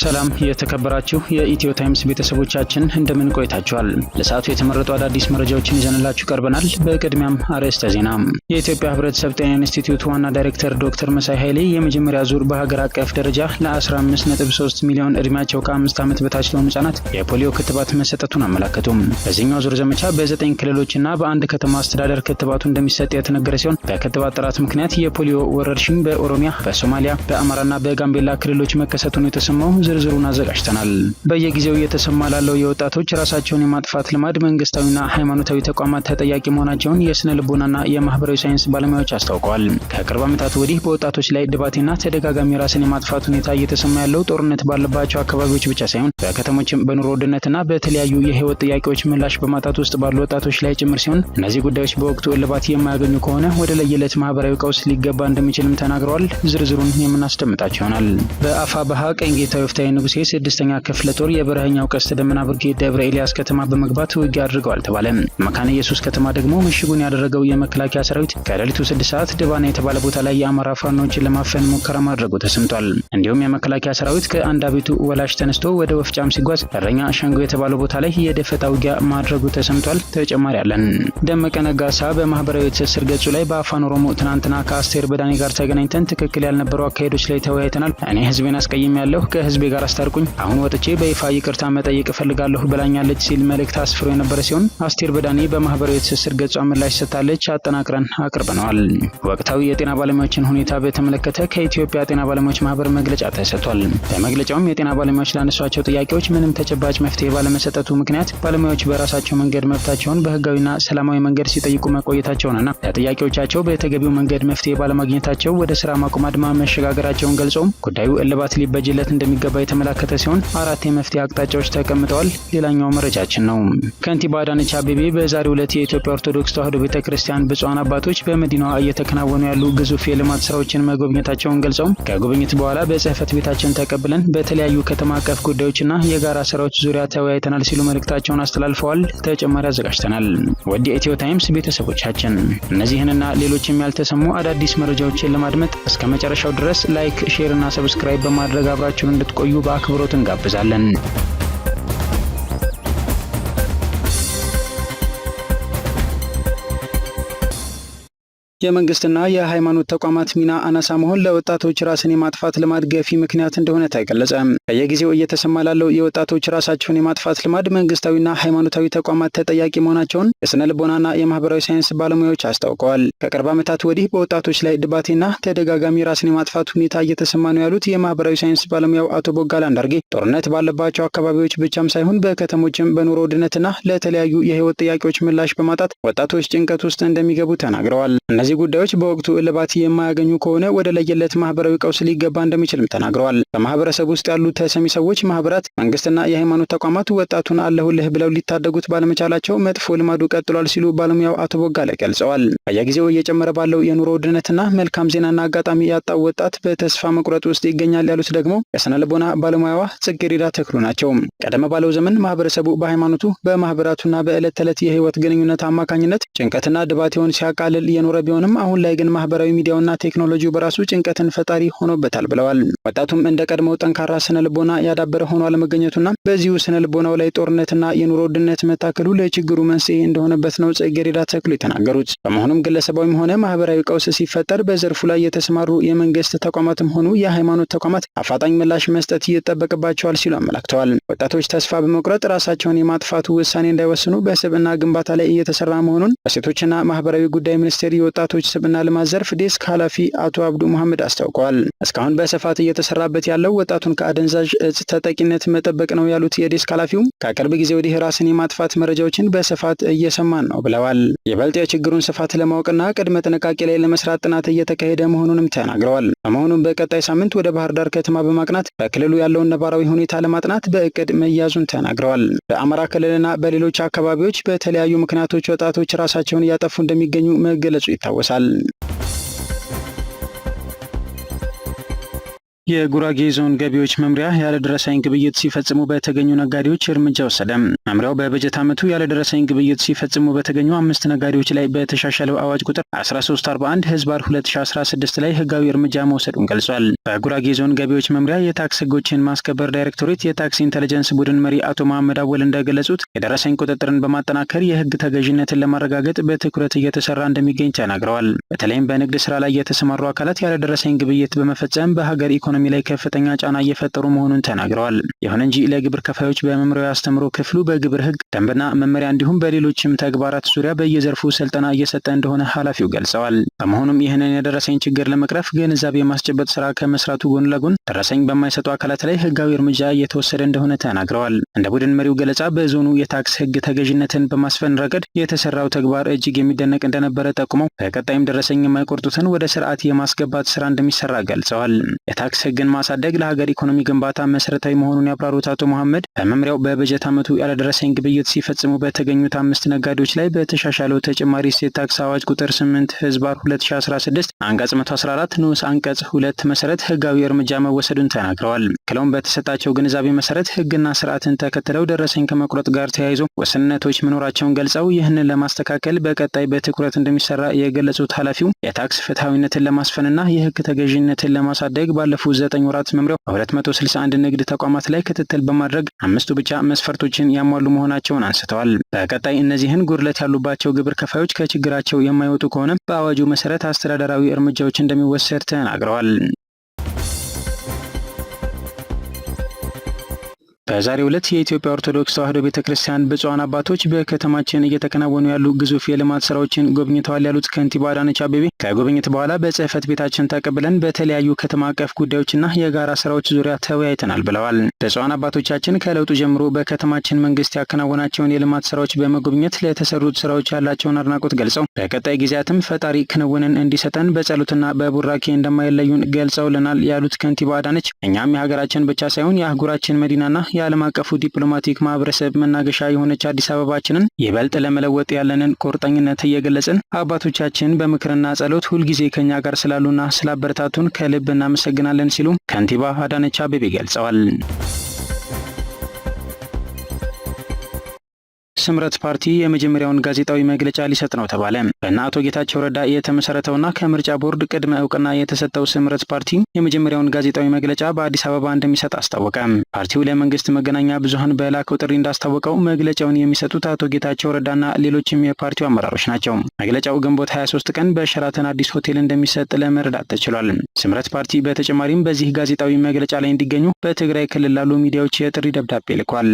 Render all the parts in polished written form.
ሰላም የተከበራችሁ የኢትዮ ታይምስ ቤተሰቦቻችን እንደምን ቆይታችኋል? ለሰዓቱ የተመረጡ አዳዲስ መረጃዎችን ይዘንላችሁ ቀርበናል። በቅድሚያም አርዕስተ ዜና። የኢትዮጵያ ሕብረተሰብ ጤና ኢንስቲትዩት ዋና ዳይሬክተር ዶክተር መሳይ ኃይሌ የመጀመሪያ ዙር በሀገር አቀፍ ደረጃ ለ15.3 ሚሊዮን እድሜያቸው ከ5 ዓመት በታች ለሆኑ ህጻናት የፖሊዮ ክትባት መሰጠቱን አመለከቱ። በዚህኛው ዙር ዘመቻ በ9 ክልሎችና በአንድ ከተማ አስተዳደር ክትባቱ እንደሚሰጥ የተነገረ ሲሆን በክትባት ጥራት ምክንያት የፖሊዮ ወረርሽኝ በኦሮሚያ፣ በሶማሊያ፣ በአማራና በጋምቤላ ክልሎች መከሰቱን የተሰማው ዝርዝሩን አዘጋጅተናል። በየጊዜው እየተሰማ ላለው የወጣቶች ራሳቸውን የማጥፋት ልማድ መንግስታዊና ሃይማኖታዊ ተቋማት ተጠያቂ መሆናቸውን የስነ ልቦናና የማህበራዊ ሳይንስ ባለሙያዎች አስታውቀዋል። ከቅርብ ዓመታት ወዲህ በወጣቶች ላይ ድባቴና ተደጋጋሚ ራስን የማጥፋት ሁኔታ እየተሰማ ያለው ጦርነት ባለባቸው አካባቢዎች ብቻ ሳይሆን በከተሞችም በኑሮ ውድነትና በተለያዩ የህይወት ጥያቄዎች ምላሽ በማጣት ውስጥ ባሉ ወጣቶች ላይ ጭምር ሲሆን እነዚህ ጉዳዮች በወቅቱ እልባት የማያገኙ ከሆነ ወደ ለየለት ማህበራዊ ቀውስ ሊገባ እንደሚችልም ተናግረዋል። ዝርዝሩን የምናስደምጣቸው ይሆናል። በአፋብኃ ቀኝጌታ ወፍታዊ ንጉሴ 6ኛ ክፍለ ጦር የበረሃኛው ቀስተ ደመና ብርጌድ ደብረ ኤልያስ ከተማ በመግባት ውጊያ አድርገዋል ተባለ። መካነ ኢየሱስ ከተማ ደግሞ ምሽጉን ያደረገው የመከላከያ ሰራዊት ከሌሊቱ 6 ሰዓት ድባና የተባለ ቦታ ላይ የአማራ ፋኖችን ለማፈን ሙከራ ማድረጉ ተሰምቷል። እንዲሁም የመከላከያ ሰራዊት ከአንዳቤቱ ወላሽ ተነስቶ ወደ ወፍጫም ሲጓዝ እረኛ ሸንጎ የተባለው ቦታ ላይ የደፈጣ ውጊያ ማድረጉ ተሰምቷል። ተጨማሪ አለን። ደመቀ ነጋሳ በማህበራዊ ትስስር ገጹ ላይ በአፋን ኦሮሞ ትናንትና ከአስቴር በዳኔ ጋር ተገናኝተን ትክክል ያልነበሩ አካሄዶች ላይ ተወያይተናል። እኔ ህዝቤን አስቀይም ያለሁ ከህዝቤ ጋር አስታርቁኝ፣ አሁን ወጥቼ በይፋ ይቅርታ መጠየቅ እፈልጋለሁ ብላኛለች ሲል መልእክት አስፍሮ የነበረ ሲሆን አስቴር በዳኔ በማህበራዊ ትስስር ገጿ ምላሽ ሰጥታለች። አጠናቅረን አቅርበነዋል። ወቅታዊ የጤና ባለሙያዎችን ሁኔታ በተመለከተ ከኢትዮጵያ ጤና ባለሙያዎች ማህበር መግለጫ ተሰጥቷል። በመግለጫውም የጤና ባለሙያዎች ላነሷቸው ጥያቄዎች ምንም ተጨባጭ መፍትሄ ባለመሰጠቱ ምክንያት ባለሙያዎች በራሳቸው መንገድ መብታቸውን በህጋዊና ሰላማዊ መንገድ ሲጠይቁ መቆየታቸውንና ለጥያቄዎቻቸው በተገቢው መንገድ መፍትሄ ባለማግኘታቸው ወደ ስራ ማቆም አድማ መሸጋገራቸውን ገልጸው ጉዳዩ እልባት ሊበጅለት እንደሚገባ የተመለከተ ሲሆን 4 የመፍትሄ አቅጣጫዎች ተቀምጠዋል። ሌላኛው መረጃችን ነው። ከንቲባ አዳነች አቤቤ በዛሬው ዕለት የኢትዮጵያ ኦርቶዶክስ ተዋሕዶ ቤተክርስቲያን ብፁዓን አባቶች በመዲናዋ እየተከናወኑ ያሉ ግዙፍ የልማት ስራዎችን መጎብኘታቸውን ገልጸው ከጉብኝት በኋላ በጽህፈት ቤታችን ተቀብለን በተለያዩ ከተማ አቀፍ ጉዳዮችና የጋራ ስራዎች ዙሪያ ተወያይተናል ሲሉ መልእክታቸውን አስተላልፈዋል። ተጨማሪ አዘጋጅተናል። ወደ ኢትዮ ታይምስ ቤተሰቦቻችን እነዚህንና ሌሎችም ያልተሰሙ አዳዲስ መረጃዎችን ለማድመጥ እስከ መጨረሻው ድረስ ላይክ፣ ሼር እና ሰብስክራይብ በማድረግ አብራችሁን እንድትቆዩ በአክብሮት እንጋብዛለን። የመንግስትና የሃይማኖት ተቋማት ሚና አናሳ መሆን ለወጣቶች ራስን የማጥፋት ልማድ ገፊ ምክንያት እንደሆነ ተገለጸ። በየጊዜው እየተሰማ ላለው የወጣቶች ራሳቸውን የማጥፋት ልማድ መንግስታዊና ሃይማኖታዊ ተቋማት ተጠያቂ መሆናቸውን የስነ ልቦናና የማህበራዊ ሳይንስ ባለሙያዎች አስታውቀዋል። ከቅርብ ዓመታት ወዲህ በወጣቶች ላይ ድባቴና ተደጋጋሚ ራስን የማጥፋት ሁኔታ እየተሰማ ነው ያሉት የማህበራዊ ሳይንስ ባለሙያው አቶ ቦጋላ አንዳርጌ ጦርነት ባለባቸው አካባቢዎች ብቻም ሳይሆን በከተሞችም በኑሮ ውድነትና ለተለያዩ የህይወት ጥያቄዎች ምላሽ በማጣት ወጣቶች ጭንቀት ውስጥ እንደሚገቡ ተናግረዋል። እነዚህ ጉዳዮች በወቅቱ እልባት የማያገኙ ከሆነ ወደ ለየለት ማህበራዊ ቀውስ ሊገባ እንደሚችልም ተናግረዋል። በማህበረሰብ ውስጥ ያሉ ተሰሚ ሰዎች፣ ማህበራት፣ መንግስትና የሃይማኖት ተቋማት ወጣቱን አለሁልህ ብለው ሊታደጉት ባለመቻላቸው መጥፎ ልማዱ ቀጥሏል ሲሉ ባለሙያው አቶ ቦጋለ ገልጸዋል። በየጊዜው እየጨመረ ባለው የኑሮ ውድነትና መልካም ዜናና አጋጣሚ ያጣው ወጣት በተስፋ መቁረጥ ውስጥ ይገኛል ያሉት ደግሞ የስነ ልቦና ባለሙያዋ ጽጌረዳ ተክሉ ናቸው። ቀደም ባለው ዘመን ማህበረሰቡ በሃይማኖቱ በማህበራቱና በዕለት ተዕለት የህይወት ግንኙነት አማካኝነት ጭንቀትና ድባቴውን ሲያቃልል የኖረ ቢሆንም አሁን ላይ ግን ማህበራዊ ሚዲያውና ቴክኖሎጂው በራሱ ጭንቀትን ፈጣሪ ሆኖበታል ብለዋል። ወጣቱም እንደ ቀድሞው ጠንካራ ስነ ልቦና ያዳበረ ሆኖ አለመገኘቱና በዚሁ ስነ ልቦናው ላይ ጦርነትና የኑሮ ውድነት መታከሉ ለችግሩ መንስኤ እንደሆነበት ነው ጽጌረዳ ተክሉ የተናገሩት። በመሆኑም ግለሰባዊም ሆነ ማህበራዊ ቀውስ ሲፈጠር በዘርፉ ላይ የተሰማሩ የመንግስት ተቋማትም ሆኑ የሃይማኖት ተቋማት አፋጣኝ ምላሽ መስጠት ይጠበቅባቸዋል ሲሉ አመላክተዋል። ወጣቶች ተስፋ በመቁረጥ ራሳቸውን የማጥፋቱ ውሳኔ እንዳይወስኑ በስብዕና ግንባታ ላይ እየተሰራ መሆኑን በሴቶችና ማህበራዊ ጉዳይ ሚኒስቴር የወጣቶች ስብዕና ልማት ዘርፍ ዴስክ ኃላፊ አቶ አብዱ መሐመድ አስታውቀዋል። እስካሁን በስፋት እየተሰራበት ያለው ወጣቱን ከአደንዛዥ እጽ ተጠቂነት መጠበቅ ነው ያሉት የዴስክ ኃላፊው ከቅርብ ጊዜ ወዲህ ራስን የማጥፋት መረጃዎችን በስፋት እየሰማን ነው ብለዋል። ይበልጥ የችግሩን ስፋት ለማወቅና ቅድመ ጥንቃቄ ላይ ለመስራት ጥናት እየተካሄደ መሆኑንም ተናግረዋል። በመሆኑም በቀጣይ ሳምንት ወደ ባህር ዳር ከተማ በማቅናት በክልሉ ያለውን ነባራዊ ሁኔታ ለማጥናት በእቅድ መያዙን ተናግረዋል። በአማራ ክልልና በሌሎች አካባቢዎች በተለያዩ ምክንያቶች ወጣቶች ራሳቸውን እያጠፉ እንደሚገኙ መገለጹ ይታወሳል። የጉራጌ ዞን ገቢዎች መምሪያ ያለደረሰኝ ግብይት ሲፈጽሙ በተገኙ ነጋዴዎች እርምጃ ወሰደ። መምሪያው በበጀት ዓመቱ ያለደረሰኝ ግብይት ሲፈጽሙ በተገኙ 5 ነጋዴዎች ላይ በተሻሻለው አዋጅ ቁጥር 1341/2016 ላይ ህጋዊ እርምጃ መውሰዱን ገልጿል። በጉራጌ ዞን ገቢዎች መምሪያ የታክስ ህጎችን ማስከበር ዳይሬክቶሬት የታክስ ኢንተለጀንስ ቡድን መሪ አቶ መሐመድ አወል እንደገለጹት የደረሰኝ ቁጥጥርን በማጠናከር የህግ ተገዥነትን ለማረጋገጥ በትኩረት እየተሰራ እንደሚገኝ ተናግረዋል። በተለይም በንግድ ስራ ላይ የተሰማሩ አካላት ያለደረሰኝ ግብይት በመፈጸም በሀገር ኢኮኖሚ ላይ ከፍተኛ ጫና እየፈጠሩ መሆኑን ተናግረዋል። ይሁን እንጂ ለግብር ከፋዮች በመምሪያው አስተምሮ ክፍሉ በግብር ህግ ደንብና መመሪያ እንዲሁም በሌሎችም ተግባራት ዙሪያ በየዘርፉ ስልጠና እየሰጠ እንደሆነ ኃላፊው ገልጸዋል። በመሆኑም ይህንን የደረሰኝ ችግር ለመቅረፍ ግንዛቤ የማስጨበጥ ስራ ከመስራቱ ጎን ለጎን ደረሰኝ በማይሰጡ አካላት ላይ ህጋዊ እርምጃ እየተወሰደ እንደሆነ ተናግረዋል። እንደ ቡድን መሪው ገለጻ በዞኑ የታክስ ህግ ተገዥነትን በማስፈን ረገድ የተሰራው ተግባር እጅግ የሚደነቅ እንደነበረ ጠቁመው በቀጣይም ደረሰኝ የማይቆርጡትን ወደ ስርዓት የማስገባት ስራ እንደሚሰራ ገልጸዋል። የታክስ ህግን ማሳደግ ለሀገር ኢኮኖሚ ግንባታ መሰረታዊ መሆኑን ያብራሩት አቶ መሐመድ በመምሪያው በበጀት ዓመቱ ያለደረሰኝ ግብይት ሲፈጽሙ በተገኙት 5 ነጋዴዎች ላይ በተሻሻለው ተጨማሪ እሴት ታክስ አዋጅ ቁጥር 8/2016 አንቀጽ 114 ንዑስ አንቀጽ 2 መሰረት ህጋዊ እርምጃ መወሰዱን ተናግረዋል። ክለውም በተሰጣቸው ግንዛቤ መሰረት ህግና ስርዓትን ተከትለው ደረሰኝ ከመቁረጥ ጋር ተያይዞ ውስንነቶች መኖራቸውን ገልጸው ይህንን ለማስተካከል በቀጣይ በትኩረት እንደሚሰራ የገለጹት ኃላፊው የታክስ ፍትሐዊነትን ለማስፈንና የህግ ተገዥነትን ለማሳደግ ባለፉት 9 ወራት መምሪያው በ261 ንግድ ተቋማት ላይ ክትትል በማድረግ 5ቱ ብቻ መስፈርቶችን ያሟሉ መሆናቸውን አንስተዋል። በቀጣይ እነዚህን ጉድለት ያሉባቸው ግብር ከፋዮች ከችግራቸው የማይወጡ ከሆነ በአዋጁ መሰረት አስተዳደራዊ እርምጃዎች እንደሚወሰድ ተናግረዋል። በዛሬው ዕለት የኢትዮጵያ ኦርቶዶክስ ተዋሕዶ ቤተክርስቲያን ብፁዓን አባቶች በከተማችን እየተከናወኑ ያሉ ግዙፍ የልማት ስራዎችን ጎብኝተዋል ያሉት ከንቲባ አዳነች አቤቤ ከጉብኝት በኋላ በጽህፈት ቤታችን ተቀብለን በተለያዩ ከተማ አቀፍ ጉዳዮችና የጋራ ስራዎች ዙሪያ ተወያይተናል ብለዋል። ብፁዓን አባቶቻችን ከለውጡ ጀምሮ በከተማችን መንግስት ያከናወናቸውን የልማት ስራዎች በመጎብኘት ለተሰሩት ስራዎች ያላቸውን አድናቆት ገልጸው በቀጣይ ጊዜያትም ፈጣሪ ክንውንን እንዲሰጠን በጸሎትና በቡራኬ እንደማይለዩን ገልጸውልናል ያሉት ከንቲባ አዳነች እኛም የሀገራችን ብቻ ሳይሆን የአህጉራችን መዲናና የዓለም አቀፉ ዲፕሎማቲክ ማህበረሰብ መናገሻ የሆነች አዲስ አበባችንን ይበልጥ ለመለወጥ ያለንን ቁርጠኝነት እየገለጽን አባቶቻችን በምክርና ጸሎት ሁልጊዜ ከኛ ጋር ስላሉና ስላበረታቱን ከልብ እናመሰግናለን ሲሉ ከንቲባ አዳነች አቤቤ ገልጸዋል። ስምረት ፓርቲ የመጀመሪያውን ጋዜጣዊ መግለጫ ሊሰጥ ነው ተባለ። በእነ አቶ ጌታቸው ረዳ የተመሰረተውና ከምርጫ ቦርድ ቅድመ እውቅና የተሰጠው ስምረት ፓርቲ የመጀመሪያውን ጋዜጣዊ መግለጫ በአዲስ አበባ እንደሚሰጥ አስታወቀ። ፓርቲው ለመንግስት መገናኛ ብዙሃን በላከው ጥሪ እንዳስታወቀው መግለጫውን የሚሰጡት አቶ ጌታቸው ረዳና ሌሎችም የፓርቲው አመራሮች ናቸው። መግለጫው ግንቦት 23 ቀን በሸራተን አዲስ ሆቴል እንደሚሰጥ ለመረዳት ተችሏል። ስምረት ፓርቲ በተጨማሪም በዚህ ጋዜጣዊ መግለጫ ላይ እንዲገኙ በትግራይ ክልል ላሉ ሚዲያዎች የጥሪ ደብዳቤ ልኳል።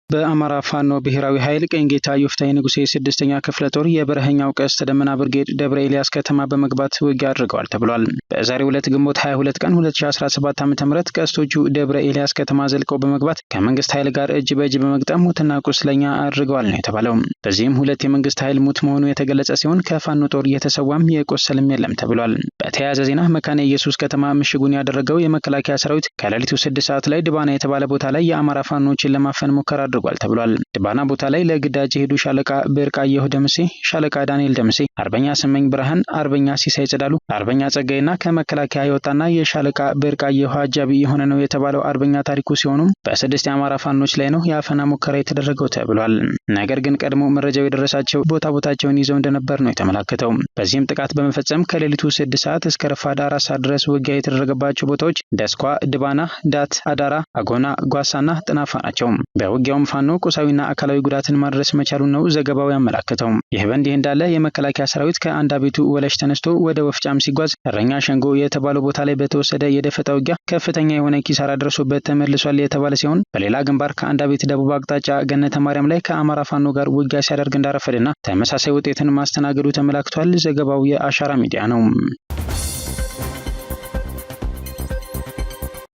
በአማራ ፋኖ ብሔራዊ ኃይል ቀኝጌታ ዮፍታይ ንጉሴ 6ኛ ክፍለ ጦር የበረሀኛው ቀስተ ደመና ብርጌድ ደብረ ኤልያስ ከተማ በመግባት ውጊያ አድርገዋል ተብሏል። በዛሬው ዕለት ግንቦት 22 ቀን 2017 ዓ.ም ቀስቶቹ ደብረ ኤልያስ ከተማ ዘልቀው በመግባት ከመንግስት ኃይል ጋር እጅ በእጅ በመግጠም ሙትና ቁስለኛ አድርገዋል ነው የተባለው። በዚህም 2 የመንግስት ኃይል ሙት መሆኑ የተገለጸ ሲሆን ከፋኖ ጦር የተሰዋም የቆሰልም የለም ተብሏል። በተያያዘ ዜና መካነ ኢየሱስ ከተማ ምሽጉን ያደረገው የመከላከያ ሰራዊት ከሌሊቱ 6 ሰዓት ላይ ድባና የተባለ ቦታ ላይ የአማራ ፋኖችን ለማፈን ሙከራ አድርጓል ተብሏል። ድባና ቦታ ላይ ለግዳጅ የሄዱ ሻለቃ ብርቃየሁ ደምሴ፣ ሻለቃ ዳንኤል ደምሴ፣ አርበኛ ስመኝ ብርሃን፣ አርበኛ ሲሳይ ጽዳሉ፣ አርበኛ ጸጋይና ከመከላከያ የወጣና የሻለቃ ብርቃየሁ አጃቢ የሆነ ነው የተባለው አርበኛ ታሪኩ ሲሆኑ በ6 የአማራ ፋኖች ላይ ነው የአፈና ሙከራ የተደረገው ተብሏል። ነገር ግን ቀድሞ መረጃው የደረሳቸው ቦታቸውን ይዘው እንደነበር ነው የተመላከተው። በዚህም ጥቃት በመፈጸም ከሌሊቱ 6 ሰዓት እስከ ረፋድ 4 ሰዓት ድረስ ውጊያ የተደረገባቸው ቦታዎች ደስኳ፣ ድባና፣ ዳት፣ አዳራ፣ አጎና፣ ጓሳና ጥናፋ ናቸው። በውጊያውም ፋኖ ቁሳዊና አካላዊ ጉዳትን ማድረስ መቻሉን ነው ዘገባው ያመላከተው። ይህ በእንዲህ እንዳለ የመከላከያ ሰራዊት ከአንድ አቤቱ ወለሽ ተነስቶ ወደ ወፍጫም ሲጓዝ እረኛ ሸንጎ የተባለው ቦታ ላይ በተወሰደ የደፈጣ ውጊያ ከፍተኛ የሆነ ኪሳራ ደርሶበት ተመልሷል የተባለ ሲሆን በሌላ ግንባር ከአንድ አቤት ደቡብ አቅጣጫ ገነተ ማርያም ላይ ከአማራ ፋኖ ጋር ውጊያ ሲያደርግ እንዳረፈደና ተመሳሳይ ውጤትን ማስተናገዱ ተመላክቷል። ዘገባው የአሻራ ሚዲያ ነው።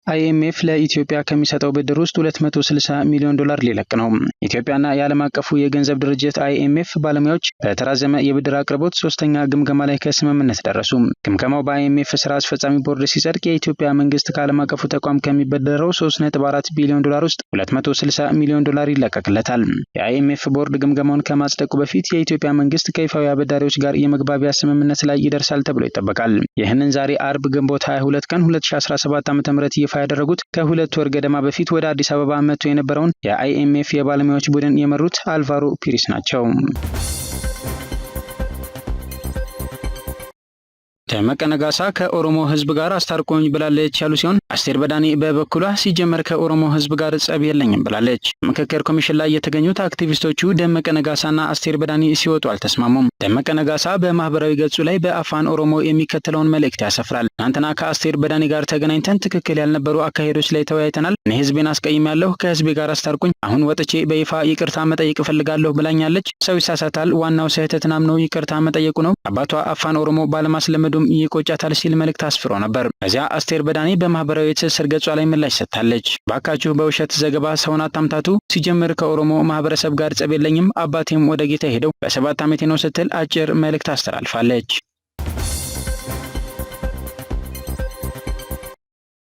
አይኤምኤፍ ለኢትዮጵያ ከሚሰጠው ብድር ውስጥ 260 ሚሊዮን ዶላር ሊለቅ ነው። ኢትዮጵያና የዓለም አቀፉ የገንዘብ ድርጅት አይኤምኤፍ ባለሙያዎች በተራዘመ የብድር አቅርቦት ሶስተኛ ግምገማ ላይ ከስምምነት ደረሱ። ግምገማው በአይኤምኤፍ ስራ አስፈጻሚ ቦርድ ሲጸድቅ የኢትዮጵያ መንግስት ከዓለም አቀፉ ተቋም ከሚበደረው 3.4 ቢሊዮን ዶላር ውስጥ 260 ሚሊዮን ዶላር ይለቀቅለታል። የአይኤምኤፍ ቦርድ ግምገማውን ከማጽደቁ በፊት የኢትዮጵያ መንግስት ከይፋዊ አበዳሪዎች ጋር የመግባቢያ ስምምነት ላይ ይደርሳል ተብሎ ይጠበቃል። ይህንን ዛሬ አርብ ግንቦት 22 ቀን 2017 ዓ.ም ያደረጉት ከሁለት ወር ገደማ በፊት ወደ አዲስ አበባ መጥቶ የነበረውን የአይኤምኤፍ የባለሙያዎች ቡድን የመሩት አልቫሮ ፒሪስ ናቸው። ደመቀ ነጋሳ ከኦሮሞ ህዝብ ጋር አስታርቆኝ ብላለች ያሉ ሲሆን አስቴር በዳኔ በበኩሏ ሲጀመር ከኦሮሞ ህዝብ ጋር ጸብ የለኝም ብላለች። ምክክር ኮሚሽን ላይ የተገኙት አክቲቪስቶቹ ደመቀ ነጋሳና አስቴር በዳኔ ሲወጡ አልተስማሙም። ደመቀ ነጋሳ በማህበራዊ ገጹ ላይ በአፋን ኦሮሞ የሚከተለውን መልእክት ያሰፍራል። ትናንትና ከአስቴር በዳኔ ጋር ተገናኝተን ትክክል ያልነበሩ አካሄዶች ላይ ተወያይተናል። እኔ ህዝቤን አስቀይሜያለሁ፣ ከህዝቤ ጋር አስታርቁኝ፣ አሁን ወጥቼ በይፋ ይቅርታ መጠየቅ እፈልጋለሁ ብላኛለች። ሰው ይሳሳታል፣ ዋናው ስህተትን አምኖ ይቅርታ መጠየቁ ነው። አባቷ አፋን ኦሮሞ ባለማስለመዱ ይቆጫታል ሲል መልእክት አስፍሮ ነበር። ከዚያ አስቴር በዳኔ በማህበራዊ ትስስር ገጿ ላይ ምላሽ ሰጥታለች። ባካችሁ በውሸት ዘገባ ሰውን አታምታቱ፣ ሲጀምር ከኦሮሞ ማህበረሰብ ጋር ጸብ የለኝም፣ አባቴም ወደ ጌታ ሄደው በ7 ዓመቴ ነው ስትል አጭር መልእክት አስተላልፋለች።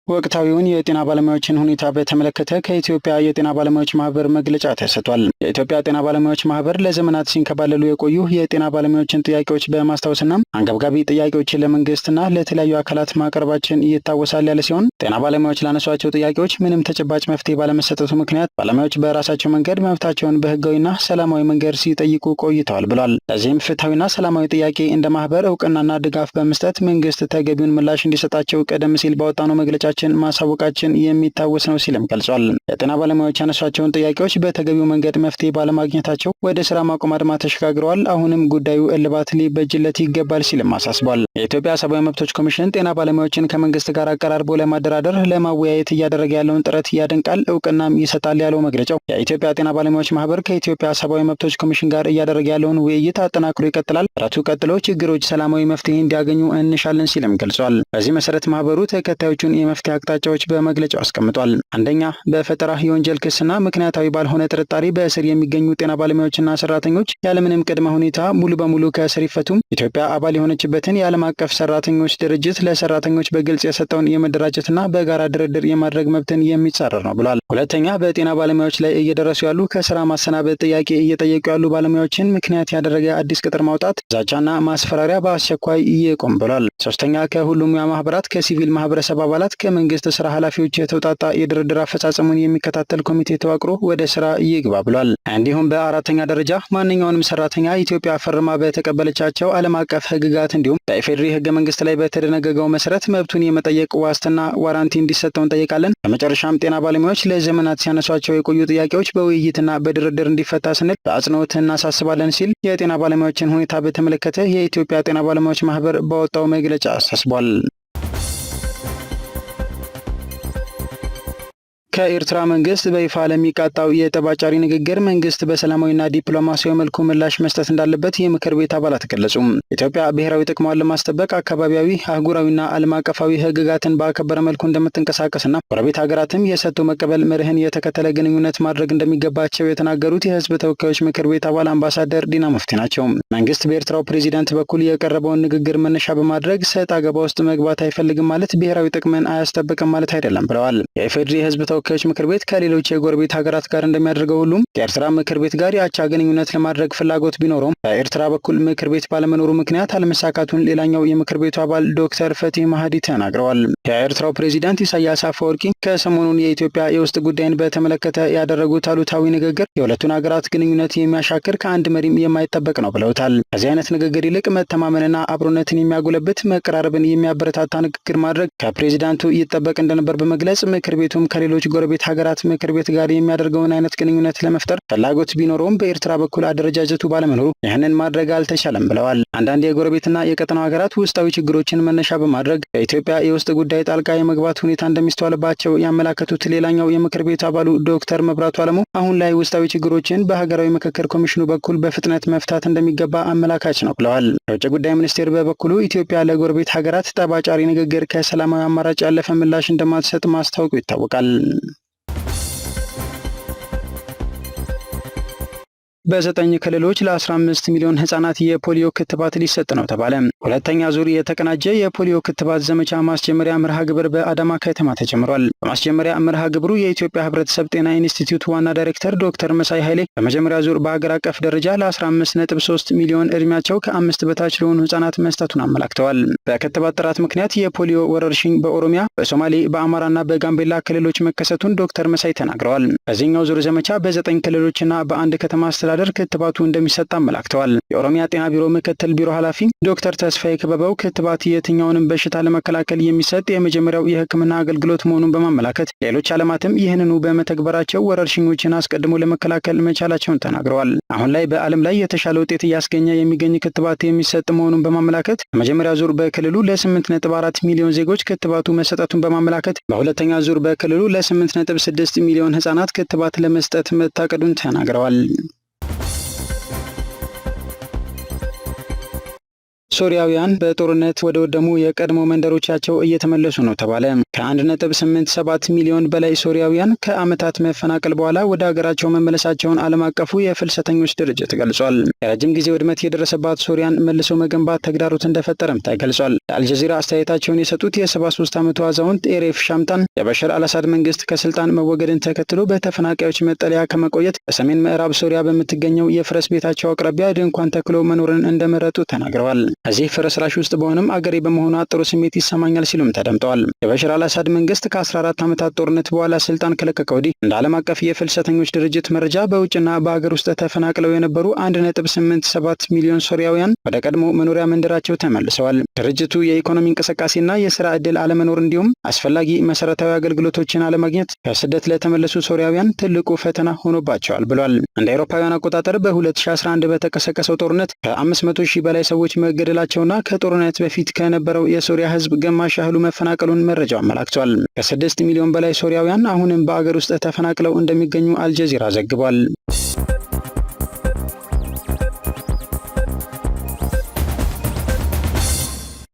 ወቅታዊውን የጤና ባለሙያዎችን ሁኔታ በተመለከተ ከኢትዮጵያ የጤና ባለሙያዎች ማህበር መግለጫ ተሰጥቷል። የኢትዮጵያ ጤና ባለሙያዎች ማህበር ለዘመናት ሲንከባለሉ የቆዩ የጤና ባለሙያዎችን ጥያቄዎች በማስታወስና አንገብጋቢ ጥያቄዎችን ለመንግስትና ለተለያዩ አካላት ማቅረባችን ይታወሳል ያለ ሲሆን ጤና ባለሙያዎች ላነሷቸው ጥያቄዎች ምንም ተጨባጭ መፍትሄ ባለመሰጠቱ ምክንያት ባለሙያዎች በራሳቸው መንገድ መብታቸውን በህጋዊና ሰላማዊ መንገድ ሲጠይቁ ቆይተዋል ብሏል። ለዚህም ፍትሐዊና ሰላማዊ ጥያቄ እንደ ማህበር እውቅናና ድጋፍ በመስጠት መንግስት ተገቢውን ምላሽ እንዲሰጣቸው ቀደም ሲል ባወጣነው መግለጫ ማሳወቃችን የሚታወስ ነው ሲልም ገልጿል። የጤና ባለሙያዎች ያነሷቸውን ጥያቄዎች በተገቢው መንገድ መፍትሄ ባለማግኘታቸው ወደ ስራ ማቆም አድማ ተሸጋግረዋል። አሁንም ጉዳዩ እልባት ሊበጅለት ይገባል ሲልም አሳስቧል። የኢትዮጵያ ሰብአዊ መብቶች ኮሚሽን ጤና ባለሙያዎችን ከመንግስት ጋር አቀራርቦ ለማደራደር ለማወያየት እያደረገ ያለውን ጥረት ያደንቃል፣ እውቅናም ይሰጣል ያለው መግለጫው የኢትዮጵያ ጤና ባለሙያዎች ማህበር ከኢትዮጵያ ሰብአዊ መብቶች ኮሚሽን ጋር እያደረገ ያለውን ውይይት አጠናክሮ ይቀጥላል። ጥረቱ ቀጥሎ ችግሮች ሰላማዊ መፍትሄ እንዲያገኙ እንሻለን ሲልም ገልጿል። በዚህ መሰረት ማህበሩ ተከታዮቹን የመፍትሄ አቅጣጫዎች በመግለጫው አስቀምጧል። አንደኛ፣ በፈጠራ የወንጀል ክስና ምክንያታዊ ባልሆነ ጥርጣሬ በእስር የሚገኙ ጤና ባለሙያዎችና ሰራተኞች ያለምንም ቅድመ ሁኔታ ሙሉ በሙሉ ከእስር ይፈቱም። ኢትዮጵያ አባል የሆነችበትን የዓለም አቀፍ ሰራተኞች ድርጅት ለሰራተኞች በግልጽ የሰጠውን የመደራጀትና በጋራ ድርድር የማድረግ መብትን የሚጻረር ነው ብሏል። ሁለተኛ፣ በጤና ባለሙያዎች ላይ እየደረሱ ያሉ ከስራ ማሰናበት ጥያቄ እየጠየቁ ያሉ ባለሙያዎችን ምክንያት ያደረገ አዲስ ቅጥር ማውጣት፣ ዛቻና ማስፈራሪያ በአስቸኳይ ይቆም ብሏል። ሶስተኛ፣ ከሁሉም ማህበራት ከሲቪል ማህበረሰብ አባላት መንግስት ስራ ኃላፊዎች የተውጣጣ የድርድር አፈጻጸሙን የሚከታተል ኮሚቴ ተዋቅሮ ወደ ስራ ይግባ ብሏል። እንዲሁም በአራተኛ ደረጃ ማንኛውንም ሰራተኛ ኢትዮጵያ ፈርማ በተቀበለቻቸው ዓለም አቀፍ ህግጋት እንዲሁም በኢፌዴሪ ህገ መንግስት ላይ በተደነገገው መሰረት መብቱን የመጠየቅ ዋስትና ዋራንቲ እንዲሰጠው እንጠይቃለን። በመጨረሻም ጤና ባለሙያዎች ለዘመናት ሲያነሷቸው የቆዩ ጥያቄዎች በውይይትና በድርድር እንዲፈታ ስንል በአጽንኦት እናሳስባለን ሲል የጤና ባለሙያዎችን ሁኔታ በተመለከተ የኢትዮጵያ ጤና ባለሙያዎች ማህበር ባወጣው መግለጫ አሳስቧል። ከኤርትራ መንግስት በይፋ ለሚቃጣው የጠባጫሪ ንግግር መንግስት በሰላማዊና ዲፕሎማሲያዊ መልኩ ምላሽ መስጠት እንዳለበት የምክር ቤት አባላት ገለጹ። ኢትዮጵያ ብሔራዊ ጥቅሟን ለማስጠበቅ አካባቢያዊ፣ አህጉራዊና ዓለም አቀፋዊ ህግጋትን በአከበረ መልኩ እንደምትንቀሳቀስና ጎረቤት ሀገራትም የሰጥቶ መቀበል መርህን የተከተለ ግንኙነት ማድረግ እንደሚገባቸው የተናገሩት የህዝብ ተወካዮች ምክር ቤት አባል አምባሳደር ዲና ሙፍቲ ናቸው። መንግስት በኤርትራው ፕሬዚዳንት በኩል የቀረበውን ንግግር መነሻ በማድረግ ሰጥ አገባ ውስጥ መግባት አይፈልግም ማለት ብሔራዊ ጥቅምን አያስጠብቅም ማለት አይደለም ብለዋል። የኢፌዴሪ ህዝብ ተወካዮች ምክር ቤት ከሌሎች የጎረቤት ሀገራት ጋር እንደሚያደርገው ሁሉም ከኤርትራ ምክር ቤት ጋር የአቻ ግንኙነት ለማድረግ ፍላጎት ቢኖረውም በኤርትራ በኩል ምክር ቤት ባለመኖሩ ምክንያት አለመሳካቱን ሌላኛው የምክር ቤቱ አባል ዶክተር ፈቲህ ማህዲ ተናግረዋል። የኤርትራው ፕሬዚዳንት ኢሳያስ አፈወርቂ ከሰሞኑን የኢትዮጵያ የውስጥ ጉዳይን በተመለከተ ያደረጉት አሉታዊ ንግግር የሁለቱን ሀገራት ግንኙነት የሚያሻክር ከአንድ መሪም የማይጠበቅ ነው ብለውታል። ከዚህ አይነት ንግግር ይልቅ መተማመንና አብሮነትን የሚያጎለብት መቀራረብን የሚያበረታታ ንግግር ማድረግ ከፕሬዚዳንቱ ይጠበቅ እንደነበር በመግለጽ ምክር ቤቱም ከሌሎች የጎረቤት ሀገራት ምክር ቤት ጋር የሚያደርገውን አይነት ግንኙነት ለመፍጠር ፍላጎት ቢኖረውም በኤርትራ በኩል አደረጃጀቱ ባለመኖሩ ይህንን ማድረግ አልተቻለም ብለዋል። አንዳንድ የጎረቤትና የቀጠናው ሀገራት ውስጣዊ ችግሮችን መነሻ በማድረግ በኢትዮጵያ የውስጥ ጉዳይ ጣልቃ የመግባት ሁኔታ እንደሚስተዋልባቸው ያመላከቱት ሌላኛው የምክር ቤት አባሉ ዶክተር መብራቱ አለሙ አሁን ላይ ውስጣዊ ችግሮችን በሀገራዊ ምክክር ኮሚሽኑ በኩል በፍጥነት መፍታት እንደሚገባ አመላካች ነው ብለዋል። የውጭ ጉዳይ ሚኒስቴር በበኩሉ ኢትዮጵያ ለጎረቤት ሀገራት ጠባጫሪ ንግግር ከሰላማዊ አማራጭ ያለፈ ምላሽ እንደማትሰጥ ማስታወቁ ይታወቃል። በ9 ክልሎች ለ15 ሚሊዮን ህጻናት የፖሊዮ ክትባት ሊሰጥ ነው ተባለ። ሁለተኛ ዙር የተቀናጀ የፖሊዮ ክትባት ዘመቻ ማስጀመሪያ መርሃ ግብር በአዳማ ከተማ ተጀምሯል። በማስጀመሪያ መርሃ ግብሩ የኢትዮጵያ ህብረተሰብ ጤና ኢንስቲትዩት ዋና ዳይሬክተር ዶክተር መሳይ ኃይሌ በመጀመሪያ ዙር በሀገር አቀፍ ደረጃ ለ15.3 ሚሊዮን እድሜያቸው ከ5 በታች ለሆኑ ህጻናት መስጠቱን አመላክተዋል። በክትባት ጥራት ምክንያት የፖሊዮ ወረርሽኝ በኦሮሚያ፣ በሶማሌ፣ በአማራና በጋምቤላ ክልሎች መከሰቱን ዶክተር መሳይ ተናግረዋል። በዚህኛው ዙር ዘመቻ በ9 ክልሎችና በአንድ ከተማ ክትባቱ እንደሚሰጥ አመላክተዋል። የኦሮሚያ ጤና ቢሮ ምክትል ቢሮ ኃላፊ ዶክተር ተስፋዬ ክበበው ክትባት የትኛውንም በሽታ ለመከላከል የሚሰጥ የመጀመሪያው የህክምና አገልግሎት መሆኑን በማመላከት ሌሎች ዓለማትም ይህንኑ በመተግበራቸው ወረርሽኞችን አስቀድሞ ለመከላከል መቻላቸውን ተናግረዋል። አሁን ላይ በዓለም ላይ የተሻለ ውጤት እያስገኘ የሚገኝ ክትባት የሚሰጥ መሆኑን በማመላከት በመጀመሪያ ዙር በክልሉ ለ8.4 ሚሊዮን ዜጎች ክትባቱ መሰጠቱን በማመላከት በሁለተኛ ዙር በክልሉ ለ8.6 ሚሊዮን ህጻናት ክትባት ለመስጠት መታቀዱን ተናግረዋል። ሶሪያውያን በጦርነት ወደ ወደሙ የቀድሞ መንደሮቻቸው እየተመለሱ ነው ተባለ። ከ1.87 ሚሊዮን በላይ ሶሪያውያን ከዓመታት መፈናቀል በኋላ ወደ ሀገራቸው መመለሳቸውን ዓለም አቀፉ የፍልሰተኞች ድርጅት ገልጿል። የረጅም ጊዜ ውድመት የደረሰባት ሶሪያን መልሶ መገንባት ተግዳሮት እንደፈጠረም ተገልጿል። ለአልጀዚራ አስተያየታቸውን የሰጡት የ73 ዓመቱ አዛውንት ኤሬፍ ሻምታን የበሽር አልአሳድ መንግስት ከስልጣን መወገድን ተከትሎ በተፈናቃዮች መጠለያ ከመቆየት በሰሜን ምዕራብ ሶሪያ በምትገኘው የፍረስ ቤታቸው አቅራቢያ ድንኳን ተክሎ መኖርን እንደመረጡ ተናግረዋል። እዚህ ፍርስራሽ ውስጥ በሆነም አገሬ በመሆኑ ጥሩ ስሜት ይሰማኛል ሲሉም ተደምጠዋል። የበሽር አልአሳድ መንግስት ከ14 ዓመታት ጦርነት በኋላ ስልጣን ከለቀቀ ወዲህ እንደ ዓለም አቀፍ የፍልሰተኞች ድርጅት መረጃ በውጭና በሀገር ውስጥ ተፈናቅለው የነበሩ 1.87 ሚሊዮን ሶሪያውያን ወደ ቀድሞ መኖሪያ መንደራቸው ተመልሰዋል። ድርጅቱ የኢኮኖሚ እንቅስቃሴና የስራ ዕድል አለመኖር እንዲሁም አስፈላጊ መሰረታዊ አገልግሎቶችን አለማግኘት ከስደት ለተመለሱ ሶሪያውያን ትልቁ ፈተና ሆኖባቸዋል ብሏል። እንደ አውሮፓውያን አቆጣጠር በ2011 በተቀሰቀሰው ጦርነት ከ500 ሺህ በላይ ሰዎች መገደላቸውና ከጦርነት በፊት ከነበረው የሶሪያ ህዝብ ግማሽ ያህሉ መፈናቀሉን መረጃው አመላክቷል። ከ6 ሚሊዮን በላይ ሶሪያውያን አሁንም በአገር ውስጥ ተፈናቅለው እንደሚገኙ አልጀዚራ ዘግቧል።